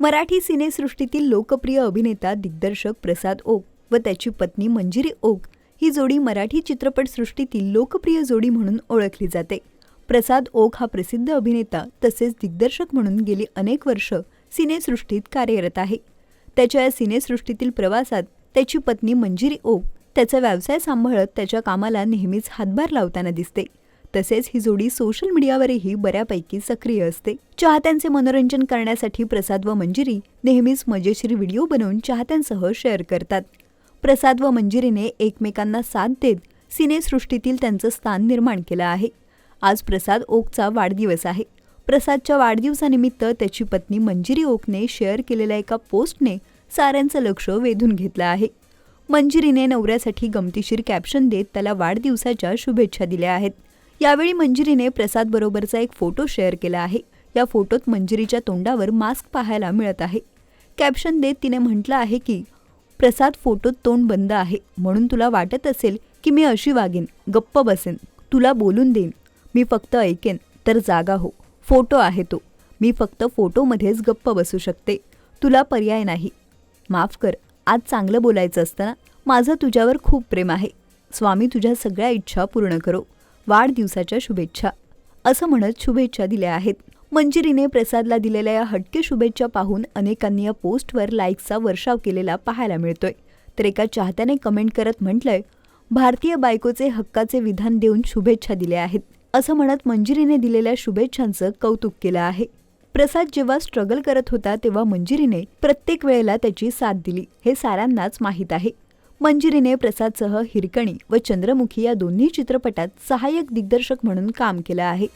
मराठी सिनेसृष्टीतील लोकप्रिय अभिनेता दिग्दर्शक प्रसाद ओक व त्याची पत्नी मंजिरी ओक ही जोडी मराठी चित्रपटसृष्टीतील लोकप्रिय जोडी म्हणून ओळखली जाते. प्रसाद ओक हा प्रसिद्ध अभिनेता तसेच दिग्दर्शक म्हणून गेली अनेक वर्ष सिनेसृष्टीत कार्यरत आहे. त्याच्या या सिनेसृष्टीतील प्रवासात त्याची पत्नी मंजिरी ओक त्याचा व्यवसाय सांभाळत त्याच्या कामाला नेहमीच हातभार लावताना दिसते. तसेच ही जोडी सोशल मीडियावरही बऱ्यापैकी सक्रिय असते. चाहत्यांचे मनोरंजन करण्यासाठी प्रसाद व मंजिरी नेहमीच मजेशीर व्हिडिओ बनवून चाहत्यांसह शेअर करतात. प्रसाद व मंजिरीने एकमेकांना साथ देत सिनेसृष्टीतील त्यांचं स्थान निर्माण केलं आहे. आज प्रसाद ओकचा वाढदिवस आहे. प्रसादच्या वाढदिवसानिमित्त त्याची पत्नी मंजिरी ओकने शेअर केलेल्या एका पोस्टने साऱ्यांचं लक्ष वेधून घेतलं आहे. मंजिरीने नवऱ्यासाठी गमतीशीर कॅप्शन देत त्याला वाढदिवसाच्या शुभेच्छा दिल्या आहेत. यावेळी मंजिरीने प्रसादबरोबरचा एक फोटो शेअर केला आहे. या फोटोत मंजिरीच्या तोंडावर मास्क पाहायला मिळत आहे. कॅप्शन देत तिने म्हटलं आहे की प्रसाद, फोटोत तोंड बंद आहे म्हणून तुला वाटत असेल की मी अशी वागेन, गप्प बसेन, तुला बोलून देईन, मी फक्त ऐकेन, तर जागा हो. फोटो आहे तो, मी फक्त फोटोमध्येच गप्प बसू शकते, तुला पर्याय नाही. माफ कर, आज चांगलं बोलायचं असताना माझं तुझ्यावर खूप प्रेम आहे. स्वामी तुझ्या सगळ्या इच्छा पूर्ण करो. वाढदिवसाच्या शुभेच्छा, असं म्हणत शुभेच्छा दिल्या आहेत. मंजिरीने प्रसादला दिलेल्या या हटके शुभेच्छा पाहून अनेकांनी या पोस्टवर लाईक्सचा वर्षाव केलेला पाहायला मिळतोय. तर एका चाहत्याने कमेंट करत म्हटलंय, भारतीय बायकोचे हक्काचे विधान देऊन शुभेच्छा दिल्या आहेत, असं म्हणत मंजिरीने दिलेल्या शुभेच्छांचं कौतुक केलं आहे. प्रसाद जेव्हा स्ट्रगल करत होता तेव्हा मंजिरीने प्रत्येक वेळेला त्याची साथ दिली, हे साऱ्यांनाच माहीत आहे. मंजिरीने प्रसादसह हिरकणी व चंद्रमुखी या दोन्ही चित्रपटात सहाय्यक दिग्दर्शक म्हणून काम केलं आहे.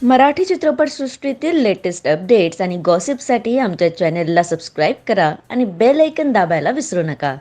मराठी चित्रपटसृष्टीतील लेटेस्ट अपडेट्स आणि गॉसिपसाठी आमच्या चॅनेलला सबस्क्राईब करा आणि बेल आयकॉन दाबायला विसरू नका.